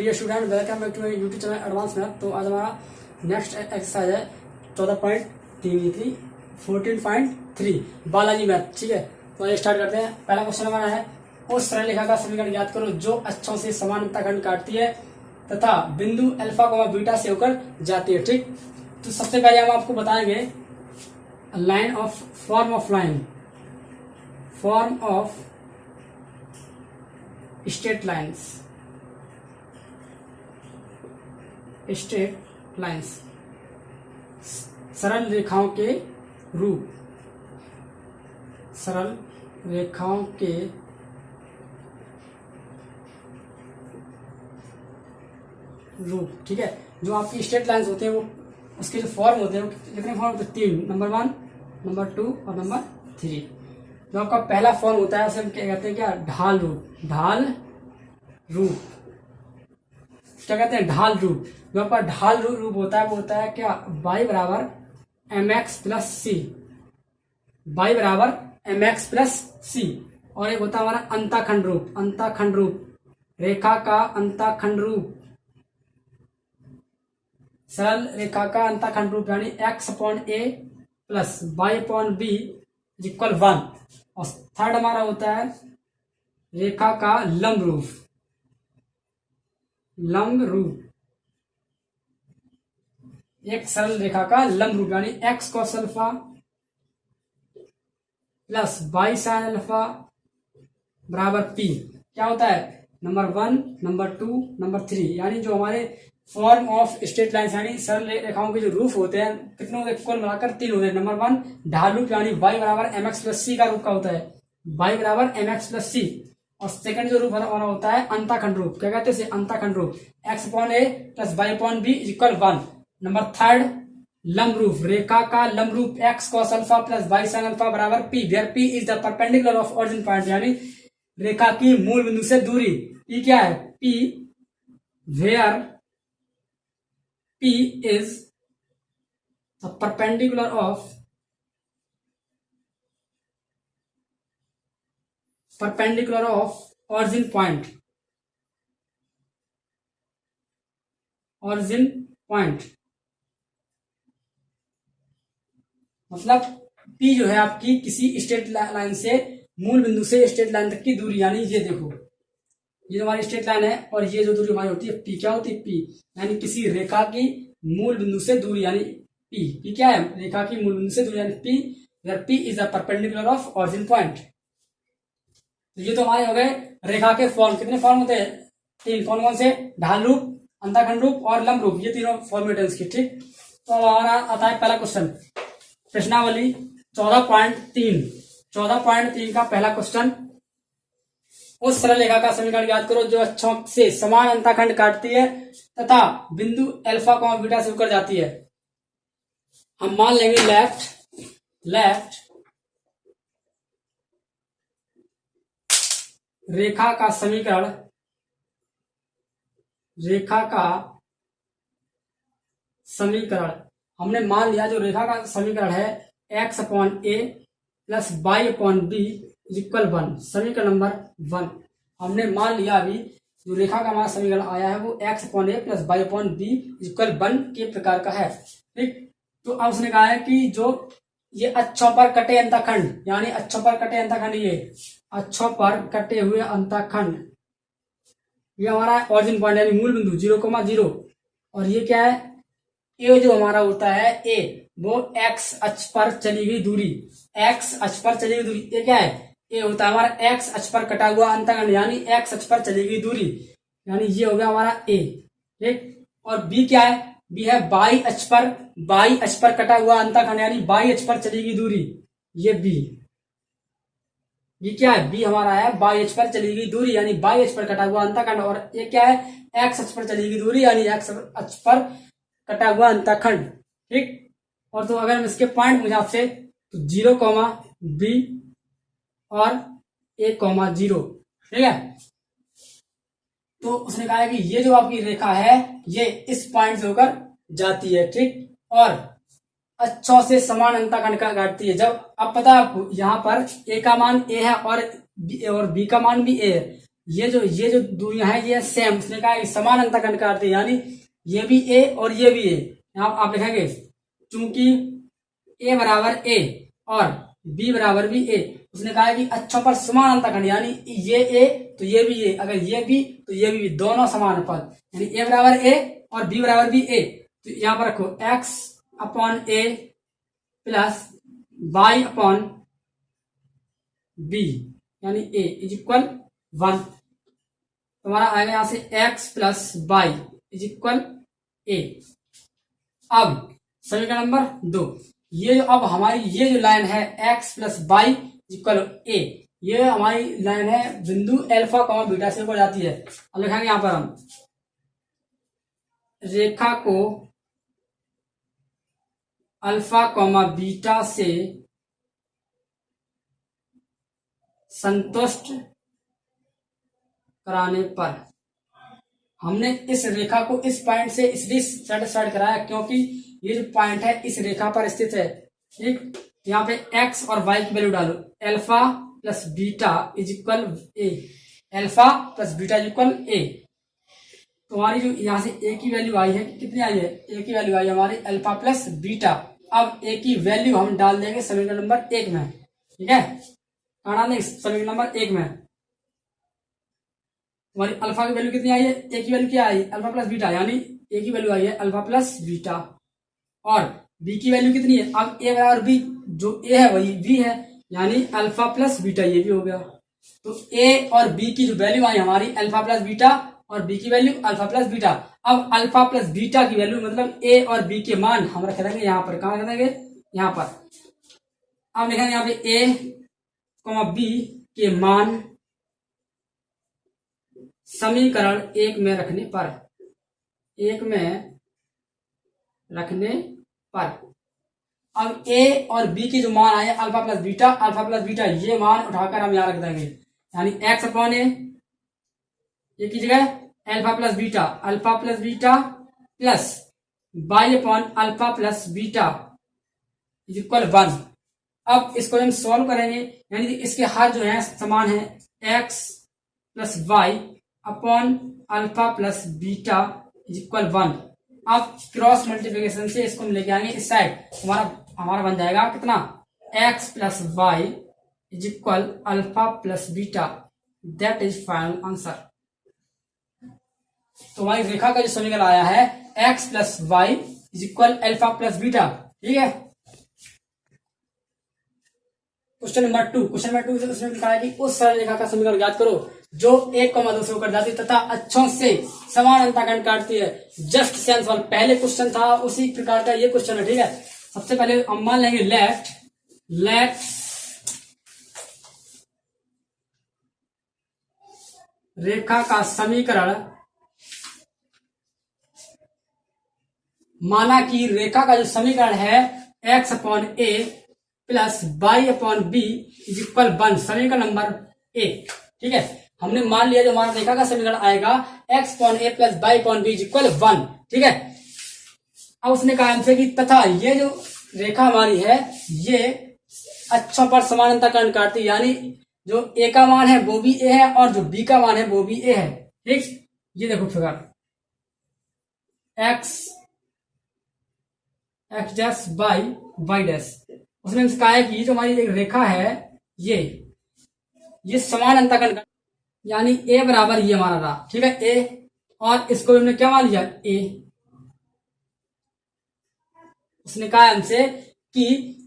Dear student, welcome back to my YouTube channel advance math. तो आज हमारा next exercise है 14.3 14.3 बालाजी मैथ। ठीक है, तो ये स्टार्ट करते हैं। पहला क्वेश्चन हमारा है, उस सरल रेखा का समीकरण याद करो जो अक्षों से समान अंतःखंड काटती है तथा बिंदु अल्फा कोमा बीटा से होकर जाती है। ठीक, तो सबसे पहले हम आपको बताएंगे line of form of straight lines, सरल रेखाओं के रूप, ठीक है। जो आपकी स्ट्रेट लाइंस होते हैं वो उसके जो फॉर्म होते हैं वो कितने फॉर्म होते हैं? 3, नंबर 1, नंबर 2 और नंबर 3। जो आपका पहला फॉर्म होता है उसे हम क्या कहते हैं? क्या? ढाल रूप क्या कहते हैं? ढाल रूप। जो आपका ढाल रूप होता है वो होता है क्या? y बराबर mx प्लस सी, y बराबर mx प्लस सी। और एक होता है हमारा अंतःखंड रूप, रेखा का अंतःखंड रूप, सरल रेखा का अंतःखंड रूप यानी x/a प्लस y/b इक्वल 1। और थर्ड हमारा होता है रेखा का लंब रूप, एक सरल रेखा का लंब रूप यानी x cos alpha plus y sin alpha बराबर p। क्या होता है? Number 1, number 2, number 3। यानी जो हमारे फॉर्म ऑफ स्ट्रेट लाइंस यानी सरल रेखाओं के जो रूप होते हैं कितने होते हैं? कुल मिलाकर 3 होते हैं। नंबर 1 ढाल रूप यानी y बराबर mx प्लस सी का रूप का होता है, y बराबर mx प्लस सी। और सेकंड जो रूप हमारा होता है अंतःखंड रूप। क्या कहते हैं? अंतःखंड रूप x/a plus y/b equal 1। Number third लंब रूप, रेखा का लंब रूप x cos alpha plus y sin alpha बराबर p, where p is the perpendicular of origin point यानी रेखा की मूल बिंदु से दूरी। p क्या है? p where p is the perpendicular of origin point. मतलब P जो है आपकी किसी स्ट्रेट लाइन से मूल बिंदु से स्ट्रेट लाइन तक की दूरी। यानी ये देखो, ये जो हमारी स्ट्रेट लाइन है और ये जो दूरी हमारी होती है P। क्या होती है? P यानी किसी रेखा की मूल बिंदु से दूरी यानी P क्या है? रेखा की मूल बिंदु से दूरी यानी P, where P is the perpendicular of origin point. तो ये तो हमारे हो गए रेखा के फॉर्म। कितने फॉर्म होते हैं? 3। कौन कौन से? ढाल रूप, अंतःखंड रूप और लंब रूप, ये तीनों फॉर्मेट की। ठीक, तो अब हमारा आता है पहला क्वेश्चन, प्रश्नावली 14.3 का पहला क्वेश्चन। उस सरल रेखा का समीकरण याद करो जो अक्षों से समान अंतःखंड काटती है तथा बिंदु अल्फा कोमा बीटा से होकर जाती है। हम मान लेंगे लेफ्ट रेखा का समीकरण हमने मान लिया। जो रेखा का समीकरण है x/a प्लस y/b इक्वल 1, समीकरण नंबर 1 हमने मान लिया। अभी जो रेखा का हमारा समीकरण आया है वो x/a प्लस y/b इक्वल 1 के प्रकार का है। ठीक, तो अब उसने कहा है कि जो ये अक्षों पर कटे अंतःखंड यानी अक्षों पर कटे अंतःखंड, ये अक्षों पर कटे हुए अंतःखंड, ये हमारा ओरिजिन पॉइंट यानी मूल बिंदु 0,0। और ये क्या है? ए जो हमारा होता है ए, वो x अक्ष पर चली हुई दूरी, ये क्या है? ए होता है हमारा x अक्ष पर कटा हुआ अंतःखंड यानी x अक्ष पर चली गई दूरी, यानी ये हो गया हमारा ए। ठीक, और b क्या है? b है y अक्ष पर कटा हुआ अंतःखंड यानी y अक्ष पर चली गई दूरी, ये b क्या है? b हमारा है y अक्ष पर चली गई दूरी यानी y अक्ष पर कटा हुआ अंतःखंड। और ये क्या है? x अक्ष पर चली गई दूरी यानी x अक्ष पर कटा हुआ अंतःखंड। ठीक, और तो अगर हम इसके पॉइंट मुझे आपसे तो 0,b और 1,0। ठीक है, तो उसने कहा है कि ये जो आपकी रेखा है ये इस पॉइंट से होकर जाती है। ठीक, और अक्षों से समान अंतःखंड का काटती है। जब अब पता है आपको यहाँ पर a का मान a है और b का मान भी a है, ये जो दूरियां हैं ये सेम, उसने कहा कि समान अंतःखंड काटते हैं, यानी ये भी ए और ये भी ए। यहाँ आप लिखेंगे चूंकि ए बराबर ए और बी बराबर भी ए, उसने कहा है कि अक्षों पर समान अंतःखंड, यानी ये ए तो ये भी ए, अगर ये बी तो ये भी दोनों समान पद, यानी ए बराबर ए और बी बराबर भी ए। तो यहां पर रखो एक्स अपॉन ए प्लस वाई अपॉन बी, यानी ए इज इक्वल 1। तुम्हारा आएगा यहां से X plus Y is equal A. अब समीकरण नंबर 2, ये जो अब हमारी ये जो लाइन है एक्स प्लस वाई इक्वल ए, ये हमारी लाइन है बिंदु अल्फा कॉमा बीटा से ऊपर जाती है। अब लिखेंगे यहां पर हम रेखा को अल्फा कॉमा बीटा से संतुष्ट कराने पर, हमने इस रेखा को इस पॉइंट से इसलिए सेटिस्फाइड कराया क्योंकि ये जो पॉइंट है इस रेखा पर स्थित है। ठीक, यहाँ पे x और y की वैल्यू डालो, alpha plus beta is equal A, alpha plus beta is equal A. तुम्हारी जो यहाँ से a की वैल्यू आई है, कितनी आई है, a की वैल्यू आई है हमारी अल्फा प्लस बीटा। अब a की वैल्यू हम डाल देंगे समीकरण नंबर 1 में। ठीक है, कहाँ डालेंगे, समीकरण नंबर 1 में। हमारी अल्फा की वैल्यू कितनी आई है, ए की वैल्यू क्या आई, अल्फा प्लस बीटा, यानी ए की वैल्यू आई है अल्फा प्लस बीटा, और बी की वैल्यू कितनी है, अब ए बराबर बी, जो ए है वही बी है, यानी अल्फा प्लस बीटा, ये भी हो गया। तो ए और बी की जो वैल्यू आई हमारी अल्फा प्लस बीटा और बी की वैल्यू अल्फा प्लस बीटा। अब अल्फा प्लस बीटा की वैल्यू मतलब ए और बी के मान हम रख देंगे यहाँ पर, कहाँ रख देंगे, यहाँ पर। अब लिखेंगे यहाँ पे ए बी के मान समीकरण 1 में रखने पर, 1 में रखने पर। अब ए और बी की जो मान आए अल्फा प्लस बीटा, ये मान उठाकर हम यहां रख देंगे, यानी एक्स अपॉन ए, ये की जगह alpha plus beta plus Y upon alpha plus beta is equal 1। अब इसको हम सॉल्व करेंगे, यानी कि इसके हर जो है समान है, x plus Y upon alpha plus beta is equal 1। अब क्रॉस मल्टीप्लिकेशन से इसको हम लेके आएंगे इस साइड, हमारा बन जाएगा कितना, x plus Y is equal alpha plus beta, that is final answer. तो हमारी रेखा का जो समीकरण आया है x plus Y is equal alpha plus beta. ठीक है, क्वेश्चन नंबर 2 से उसने कहा है कि उस सरल रेखा का समीकरण ज्ञात करो जो 1,2 से होकर जाती है तथा अक्षों से समान अंतःखंड काटती है। जस्ट सेंस वाला पहले क्वेश्चन था, उसी प्रकार का ये क्वेश्चन है। ठीक है, सबसे पहले हम मान लेंगे लेट रेखा का समीकरण, माना कि रेखा का जो समीकरण है x upon A plus Y upon b is equal 1, समीकरण नंबर 1। ठीक है, हमने मान लिया जो हमारा रेखा का समीकरण आएगा x upon A plus Y upon b is equal 1। ठीक है, अब उसने कहा हमसे कि तथा ये जो रेखा हमारी है ये अक्षों पर समान अंतःखंड काटती है, यानी जो ए का मान है वो भी ए है और जो बी का मान है वो भी ए है। ठीक, ये देखो figure x dash y dash, उसने कहा है कि जो हमारी एक रेखा है ये समान अंतःखंड, यानी ए बराबर ये हमारा रहा। ठीक है, ए, और इसको हमने क्या मान लिया, ए। उसने कहा हमसे कि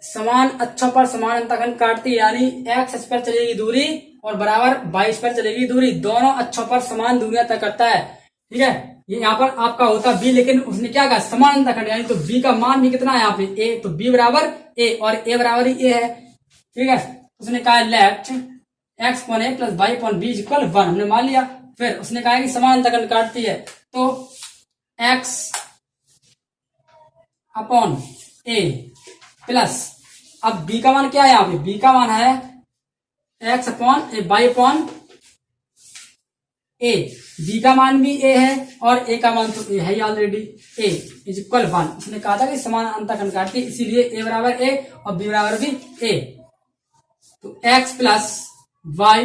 समान अक्षों पर समान अंतःखंड काटती, यानी एक्स अक्ष पर चलेगी दूरी और बराबर वाई अक्ष पर चलेगी दूरी, दोनों अक्षों पर समान दूरियां तय करता है। ठीक है, ये यहाँ पर आपका होता बी, लेकिन उसने क्या कहा, समान अंतःखंड, यानी तो बी का मान भी कितना है यहाँ पे ए, तो बी बराबर ए और ए बराबर ही ए है। ठीक है, उसने कहा let x upon A plus Y upon b is equal 1, हमने मान लिया। फिर उसने कहा कि समान अंतःखंड काटती है, तो एक्स अपॉन ए प्लस, अब बी का मान क्या है यहाँ पे, बी का मान है एक्स अपॉन ए वाई अपॉन ए, बी का मान भी ए है और ए का मान तो ए है ही ऑलरेडी, ए इज इक्वल 1। उसने कहा था कि समान अंतःखंड काटती है, इसीलिए ए बराबर ए और बी बराबर भी ए। तो एक्स प्लस वाई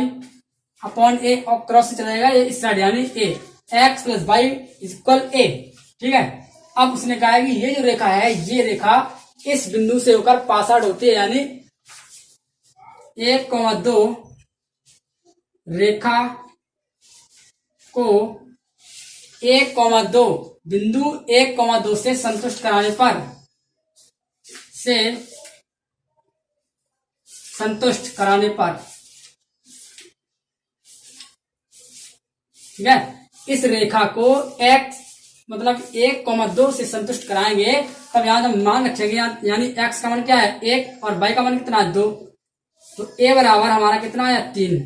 अपॉन ए और क्रॉस से चला जाएगा ये इस साइड यानी ए, एक्स प्लस वाई इक्वल ए। ठीक है, अब उसने कहा है कि ये जो रेखा है ये रेखा इस बिंदु से होकर पास आउट होती है यानी 1,2 रेखा को 1,2 बिंदु 1,2 से संतुष्ट कराने पर ठीक है, इस रेखा को x मतलब 1,2 से संतुष्ट कराएंगे तब यहां जब मान रखेंगे यानी x का मान क्या है 1 और y का मान कितना है 2, तो a बराबर हमारा कितना आया 3,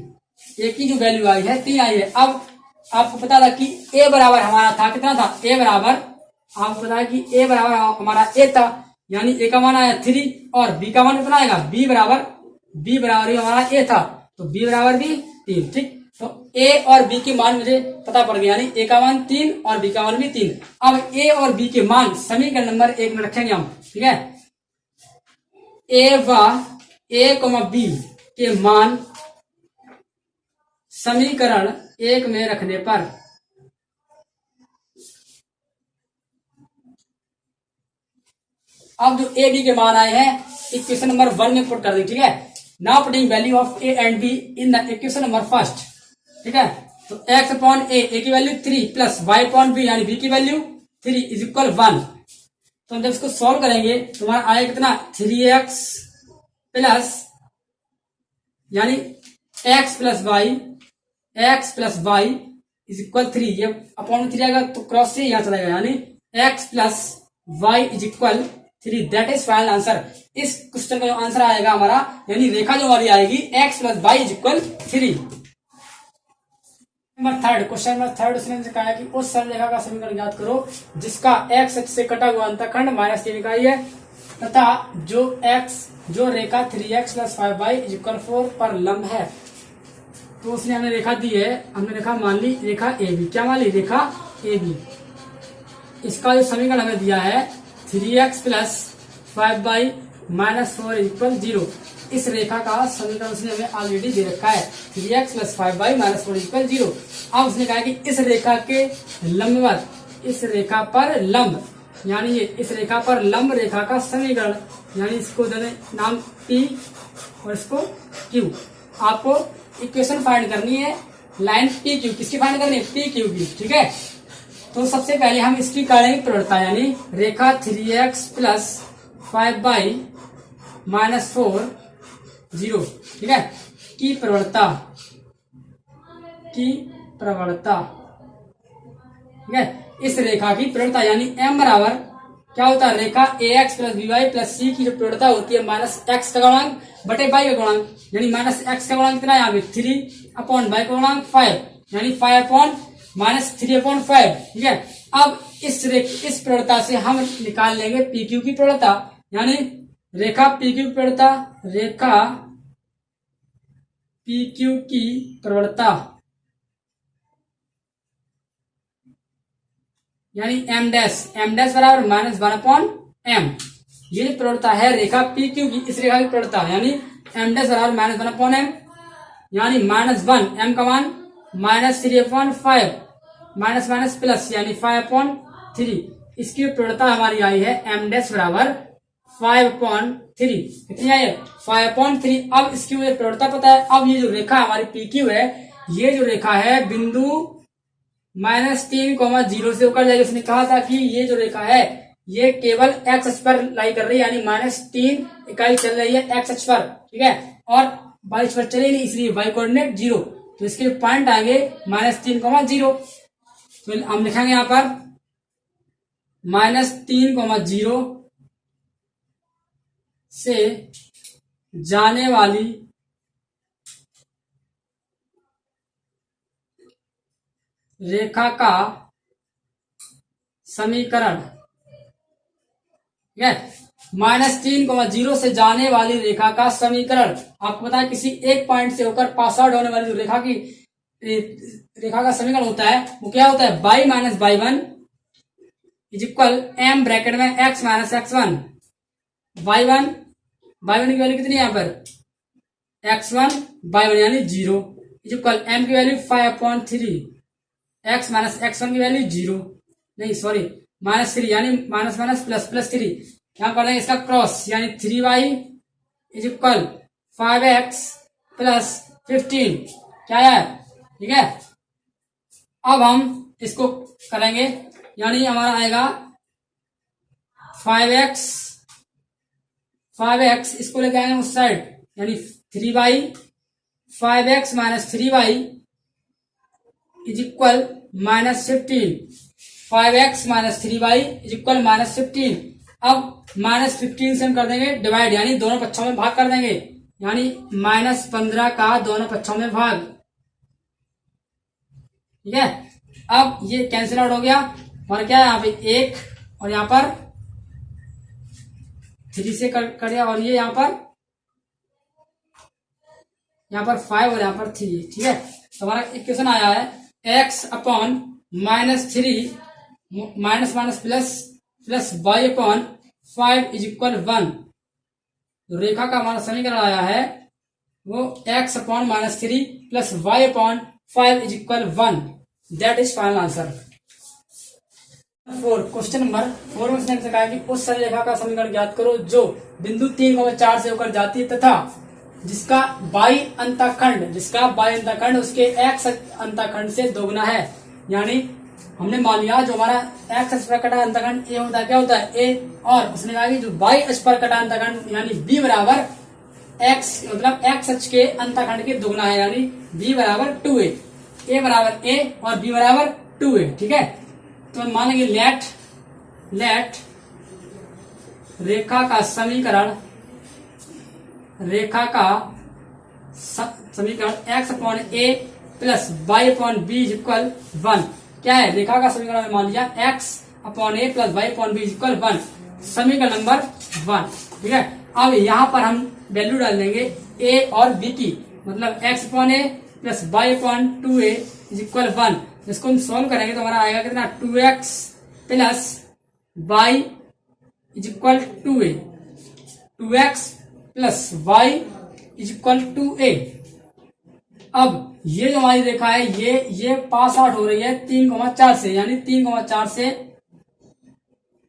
a की जो वैल्यू आई है 3 आई है। अब आपको पता था कि a बराबर हमारा था कितना था, a बराबर आपको पता है कि a बराबर हमारा a था यानी a का मान आया 3 और b का मान कितना आएगा b बराबर ही हमारा a था तो b बराबर भी 3। ठीक, तो a और b के मान मुझे पता पड़ गया यानी a का मान 3 और b का मान भी 3। अब a और b के मान समीकरण नंबर 1 में रखेंगे हम। ठीक है, a व b के मान समीकरण 1 में रखने पर अब जो a b के मान आए हैं इक्वेशन नंबर 1 में पुट कर देंगे। ठीक है, now putting value of a and b in the equation number first. ठीक है, तो x अपॉन a की value 3 plus y upon b यानी b की वैल्यू 3 इज इक्वल 1। तो हम जब इसको सॉल्व करेंगे तो हमारा आएगा कितना 3x प्लस यानी x plus y is equal 3, ये अपॉन 3 आएगा तो क्रॉस से यहाँ चला जाएगा यानी x plus y is equal 3। That is final answer. इस क्वेश्चन का जो आंसर आएगा हमारा यानी रेखा जो हमारी आएगी x plus Y is equal 3। Question number third उसने कहा है कि उस सरलरेखा का समीकरण ज्ञात करो जिसका x अक्ष से कटा हुआ अंतखंड -3 इकाई है तथा जो रेखा 3x plus 5y is equal 4 पर लंब है। तो उसने हमें रेखा दी है, हमने रेखा मान ली रेखा AB। क्या मान ली रेखा AB। इसका जो समीकरण हमें दिया है 3x plus 5y minus 4 equal 0। इस रेखा का समीकरण उसने हमें ऑलरेडी दे रखा है 3x plus 5y minus 4 equal 0। अब उसने कहा कि इस रेखा के लंबवत इस रेखा पर लंब यानी ये इस रेखा पर लंब रेखा का समीकरण यानी इसको देने नाम P और इसको Q। आपको इक्वेशन फाइंड करनी है लाइन PQ किसकी फाइंड करनी है PQ की। ठीक है, तो सबसे पहले हम इसकी करेंगे प्रवणता यानी रेखा 3x प्लस 5y माइनस 4 0। ठीक है, की प्रवणता ठीक है, इस रेखा की प्रवणता यानी m बराबर क्या होता है रेखा ax plus by plus c की जो प्रवणता होती है माइनस x का गुणांक बटे y का गुणांक यानी माइनस x का गुणांक कितना है यहाँ पे 3 अपॉन y का गुणांक 5 यानी 5 अपॉन माइनस 3 अपॉन 5। ठीक है, अब इस प्रवणता से हम निकाल लेंगे PQ की प्रवणता यानी रेखा PQ की प्रवणता PQ की प्रवणता यानी m डैश बराबर माइनस 1 अपॉन m। ये जो प्रवणता है रेखा PQ की इस रेखा की प्रवणता यानी m डैश बराबर माइनस 1 अपॉन m यानी माइनस 1 m का मान माइनस 3 अपॉन 5 माइनस प्लस यानी 5 अपॉन 3। इसकी प्रवणता हमारी आई है m डैश बराबर 5 अपॉन 3। कितनी आई है 5 अपॉन 3। अब इसकी मुझे प्रवणता पता है। अब ये जो रेखा हमारी PQ है ये जो रेखा है बिंदु -3,0 से होकर जाएगी। उसने कहा था कि ये जो रेखा है ये केवल x अक्ष पर लाई कर रही है यानी -3 इकाई चल रही है x अक्ष पर। ठीक है, और y अक्ष पर चलेगी नहीं इसलिए y कोऑर्डिनेट 0। तो इसके पॉइंट आएंगे -3,0। तो हम लिखेंगे यहाँ पर -3,0 से जाने वाली रेखा का समीकरण। ठीक है, -3,0 से जाने वाली रेखा का समीकरण। आपको पता है किसी एक पॉइंट से होकर पास आउट होने वाली जो रेखा का समीकरण होता है वो क्या होता है y minus y1 is equal m bracket में x माइनस x1। y1 की वैल्यू कितनी है यहाँ पर x1 y1 यानी 0 इज इक्वल एम की वैल्यू 5/3, एक्स माइनस x1 की वैल्यू 0, नहीं सॉरी -3 यानी माइनस माइनस प्लस प्लस 3, यहाँ कर देंगे इसका क्रॉस यानी 3y is equal 5x plus 15, क्या है, ठीक है। अब हम इसको करेंगे यानी हमारा आएगा 5x इसको लेके आएंगे उस साइड यानी 3y 5x minus 3y is equal -15, 5x minus 3y is equal -15। अब -15 से हम कर देंगे डिवाइड यानी दोनों पक्षों में भाग कर देंगे यानी -15 का दोनों पक्षों में भाग, ठीक है। अब ये कैंसिल आउट हो गया और क्या है यहाँ पे 1 और यहाँ पर 3 से कर दिया और ये यहाँ पर 5 और यहाँ पर 3, ठीक है। तो हमारा इक्वेशन आया है x upon -3 minus minus plus plus y upon 5 is equal 1। रेखा का हमारा समीकरण आया है वो x upon -3 plus y upon 5 is equal 1, that is final answer. 4 question number 4 में उसने कहा कि उस सरल रेखा का समीकरण ज्ञात करो जो बिंदु 3,4 से होकर जाती है तथा जिसका बाई अंतःखंड उसके एक्स अंतःखंड से दोगुना है। यानी हमने मान लिया जो हमारा एक्स अक्ष पर कटा अंतःखंड ए होता है, क्या होता है ए, और उसने कहा कि जो बाई अक्ष पर कटा अंतःखंड यानी बी बराबर एक्स मतलब एक्स अक्ष के अंतःखंड के दोगुना है यानी बी बराबर 2a, ए बराबर ए और बी बराबर 2a, ठीक है। तो हम मान लेंगे लेट रेखा का समीकरण x upon a plus y upon b is equal 1, क्या है, रेखा का समीकरण मान लिया x upon a plus y upon b is equal 1, समीकरण नंबर 1, ठीक है। अब यहाँ पर हम वैल्यू डाल देंगे a और b की, मतलब x upon a plus y upon 2a is equal 1। इसको हम सॉल्व करेंगे तो हमारा आएगा कितना 2x plus y is equal 2a, 2x plus y is equal 2a। अब ये जो हमारी रेखा है ये पास आउट हो रही है 3,4 से यानी 3,4 से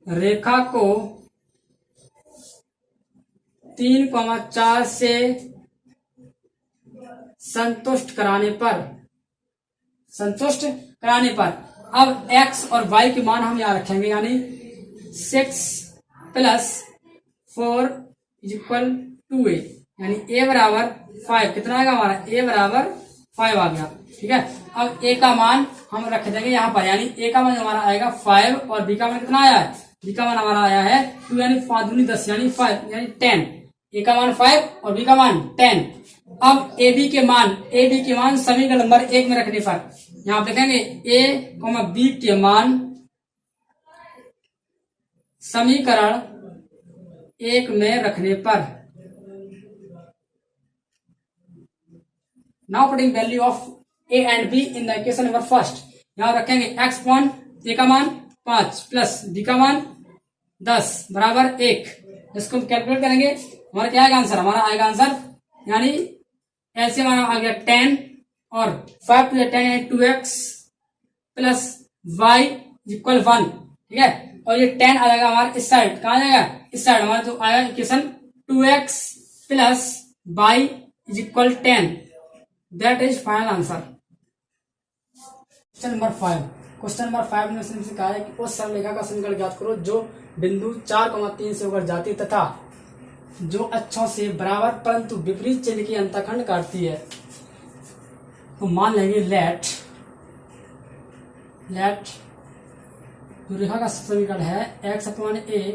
रेखा को 3,4 से संतुष्ट कराने पर अब x और y के मान हम यहाँ रखेंगे यानी 6 प्लस 4 इज इक्वल 2a यानी a बराबर 5, कितना आएगा हमारा a बराबर 5 आ गया, ठीक है। अब a का मान हम रख देंगे यहाँ पर यानी a का मान हमारा आएगा 5 और b का मान कितना आया है, b का मान हमारा आया है 2 यानी 5 दूनी 10 यानी 5 यानी 10, a का मान 5 और b का मान 10। अब ab के मान समीकरण नंबर 1 में रखने पर यहाँ पे देखेंगे a, b के मान समीकरण 1 में रखने पर, now putting value of a and b in the equation number first, यहाँ रखेंगे x अपॉन a का मान 5 प्लस b का मान 10 बराबर 1। इसको हम कैलकुलेट करेंगे हमारा क्या आएगा आंसर, हमारा आएगा आंसर यानी ऐसे हमारा आ गया 10 और 5 प्लस 10 यानी 2x प्लस y इक्वल 1, ठीक है। और ये 10 आ जाएगा हमारा इस साइड, कहा जाएगा इस साइड, हमारा जो आएगा equation 2x plus y is equal 10, that is final answer. Question number 5 में से कहा है कि उस सरल रेखा का समीकरण ज्ञात करो जो बिंदु 4,3 से होकर जाती तथा जो अक्षों से बराबर परंतु विपरीत चिन्ह की अंतःखंड काटती है। तो मान लेंगे लेट जो रेखा का समीकरण है x upon a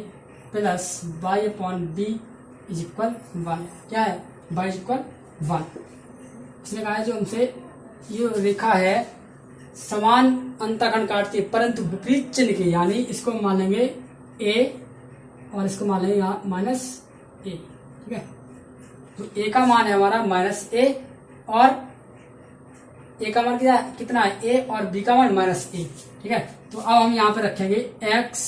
plus y upon b is equal 1, क्या है y इज इक्वल 1। इसने कहा है जो हमसे ये रेखा है समान अंतःखंड काटती है परंतु विपरीत चिन्ह के, यानी इसको मान लेंगे a और इसको मान लेंगे यहाँ माइनस a, ठीक है। तो a का मान है हमारा माइनस a और a का मान कितना है a और b का मान माइनस a, ठीक है। तो अब हम यहाँ पे रखेंगे x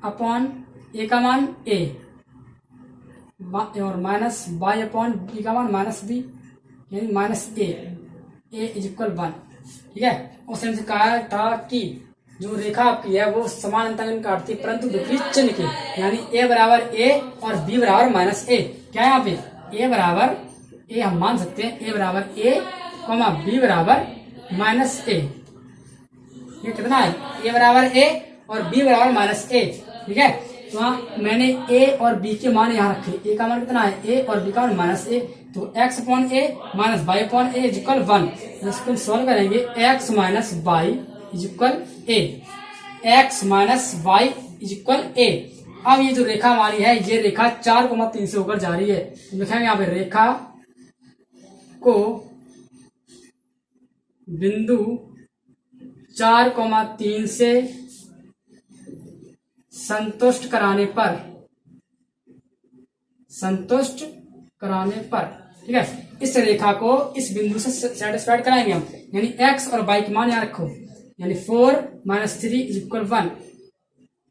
अपॉन a का मान a और माइनस y अपॉन b का मान माइनस b, यानी माइनस ए इज इक्वल 1। ठीक है, उस टाइम से कहा था कि जो रेखा आपकी है वो समान अंतराल काटती है परंतु विपरीत चिन्ह के, यानी ए बराबर ए और बी बराबर माइनस ए। क्या है यहाँ पे ए बराबर ए, हम मान सकते हैं ए बराबर ए कॉमा बी बराबर माइनस ए। ये कितना है, ए बराबर ए और बी बराबर माइनस ए। ठीक है, तो हाँ मैंने ए और बी के मान यहाँ रखे। ए का मान कितना है, ए और बी का मान माइनस ए, तो X upon A minus Y upon A is equal 1। इसको सोल्व करेंगे, X minus Y is equal A, X minus Y is equal A. अब ये जो रेखा हमारी है ये रेखा 4,3 से होकर जा रही है, तो लिखेंगे यहाँ पे रेखा को बिंदु 4,3 से संतुष्ट कराने पर, ठीक है, इस रेखा को इस बिंदु से सेटिस्फाइड कराएंगे हम, यानी x और y की मान यहाँ रखो, यानी 4 - 3 इज इक्वल 1।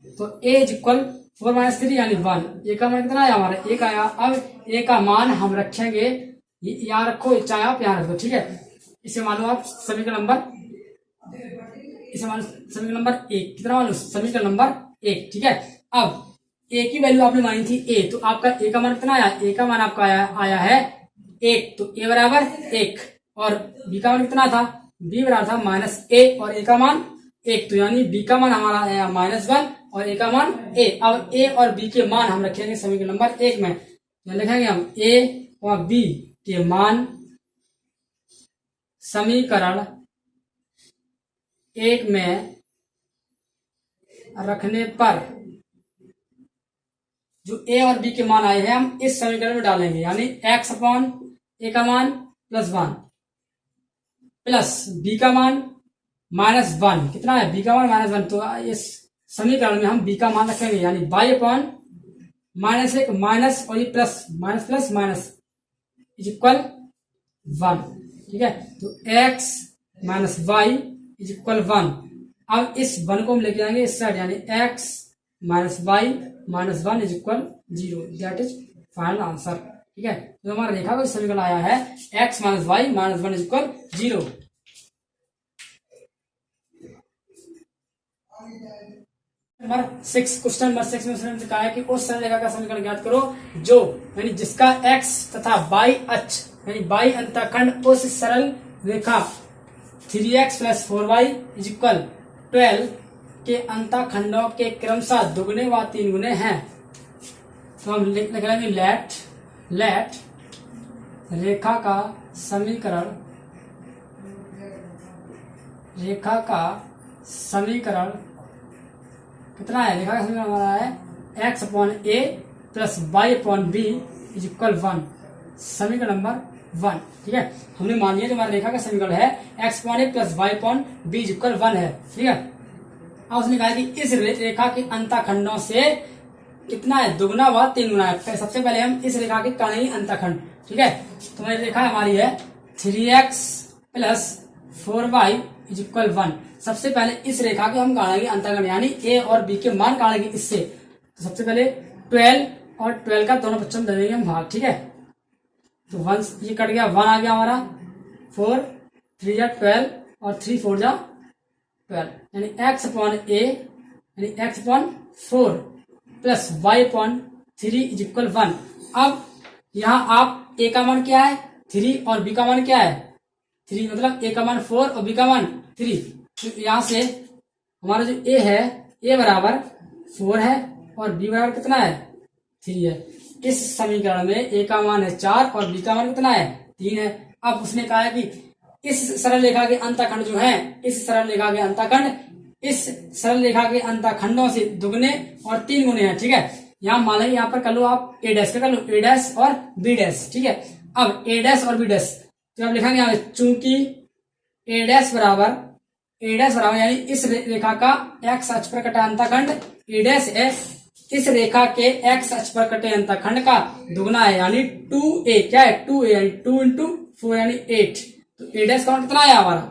तो a इज इक्वल 4 - 3 यानी 1। a का मान कितना आया हमारा, 1 आया। अब a का मान हम रखेंगे, यहाँ रखो, चाहे आप यहाँ रखो। ठीक है, इसे मानो आप समीकरण नंबर, इसे मानो समीकरण नंबर 1। कितना मानो, समीकरण नंबर 1। ठीक है, अब a की वैल्यू आपने मानी थी a, तो आपका a का मान कितना आया, a का मान आपका आया है 1, तो a बराबर 1 और b का मान कितना था, b बराबर था -a और a का मान 1, तो यानी b का मान हमारा आया -1 और a का मान a। अब a और b के मान हम रखेंगे समीकरण नंबर 1 में, यहाँ लिखेंगे हम a और b के मान समीकरण 1 में रखने पर जो a और b के मान आए हैं हम इस समीकरण में डालेंगे, यानी x अपॉन a का मान +1 प्लस b का मान -1। कितना है, b का मान -1, तो इस समीकरण में हम b का मान रखेंगे, यानी y अपॉन -1 माइनस और ये प्लस माइनस इज इक्वल 1। ठीक है, तो x minus y is equal 1। अब इस 1 को हम लेके जाएंगे इस साइड, यानी x minus y minus 1 is equal 0। That is final answer. ठीक है, तो हमारा रेखा का समीकरण आया है x minus y minus 1 is equal 0। Number 6, question number 6 में उसने कहा है कि उस सरल रेखा का समीकरण ज्ञात करो जो, यानी जिसका x तथा y अक्ष यानी y अंतःखंड उस सरल रेखा 3x + 4y इज इक्वल 12 के अंतःखंडों के क्रमशः दुगने व 3 गुने हैं। तो हम लिख लेंगे लेट रेखा का समीकरण कितना है, रेखा का समीकरण हमारा है x upon a plus y upon b is equal 1, समीकरण नंबर 1। ठीक है, हमने मान लिया जो हमारा रेखा का समीकरण है x upon a plus y upon b is equal 1 है। ठीक है, अब उसने कहा कि इस रेखा के अंतःखंडों से कितना है, दुगना व 3 गुना है। सबसे पहले हम इस रेखा के कर्ण अंतःखंड, ठीक है, तो हमारी रेखा हमारी है 3x + 4y इज इक्वल 1। सबसे पहले इस रेखा के हम काटेंगे अंतःखंड, यानी a और b के मान काटेंगे इससे। तो सबसे पहले 12 और 12 का दोनों बच्चों में दे देंगे हम भाग। ठीक है, तो 1 ये कट गया, 1 आ गया हमारा, 4 3 या 12 और 3 4 जा 12, यानी x अपॉन a यानी x upon 4 plus y upon 3 is equal 1। अब यहाँ आप a का मान क्या है 3 और b का मान क्या है 3, मतलब a का मान 4 और b का मान 3। तो यहाँ से हमारा जो a है, a बराबर 4 है और b बराबर कितना है 3 है। इस समीकरण में a का मान है 4 और b का मान कितना है 3 है। अब उसने कहा है कि इस सरल रेखा के अंतःखंड जो है, इस सरल रेखा के अंतःखंड इस सरल रेखा के अंतःखंडों से दुगने और 3 गुने हैं। ठीक है, यहाँ मान लेंगे, यहाँ पर कर लो आप a डैश का कर लो, a डैश और b डैश। ठीक है, अब a डैश और b डैश तो आप लिखेंगे यहाँ, चूंकि a डैश बराबर यानी इस रेखा का x अक्ष पर कटा अंतःखंड a डैश है, इस रेखा के x अक्ष पर कटे अंतःखंड का दुगना है, यानी 2a। क्या है 2a, यानी 2 × 4 यानी 8। तो a डैश का कितना है हमारा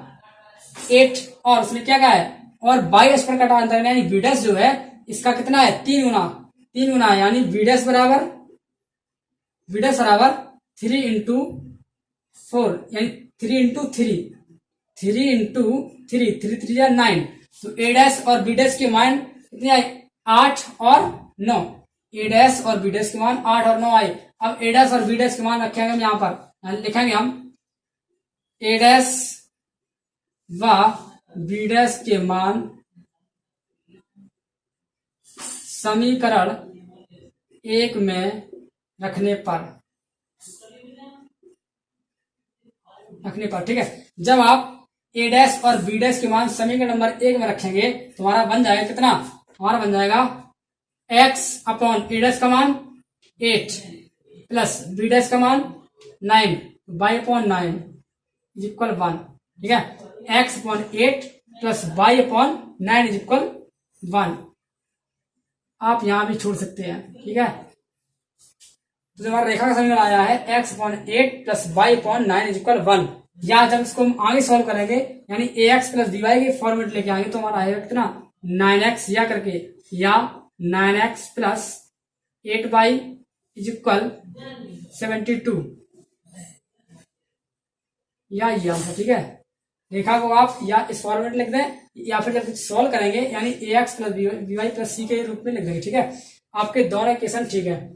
8, और उसने क्या कहा है, और y अक्ष पर कटा अंतःखंड यानी b डैश जो है इसका कितना है 3 गुना है, यानी b डैश बराबर 3 × 4 यानी 3 इंटू थ्री, 3 इंटू थ्री, 3 या 9, तो ए डैश और बी डैश के मान कितने आए, 8 और 9। ए डैश और बी डैश के मान 8 और 9 आए। अब ए डैश और बी डैश के मान रखेंगे हम यहाँ पर, लिखेंगे हम ए डैश व बी डैश के मान समीकरण 1 में रखने पर, ठीक है। जब आप ए डैश और बी डैश के मान समीकरण नंबर 1 में रखेंगे तो हमारा बन जाएगा कितना, हमारा बन जाएगा x अपॉन ए डैश का मान 8 प्लस बी डैश का मान 9 बाई अपॉन 9 इज इक्वल 1, ठीक है। x upon 8 plus by upon 9 is equal 1। आप यहां भी छोड़ सकते हैं, ठीक है। तो हमारा रेखा का समीकरण आया है x upon 8 plus by upon 9 is equal 1। या जब इसको हम आगे सॉल्व करेंगे यानी ax प्लस dy के फॉर्मेट लेके आएंगे तो हमारा आएगा कितना, 9x या करके, या 9x plus 8 by is equal 72, या ये आंसर, ठीक है। रेखा को आप या इस फॉर्मेट लिख दें या फिर जब सॉल्व करेंगे यानी ax plus by plus c के रूप में लिख देंगे, ठीक है। आपके दोनों इक्वेशन ठीक है।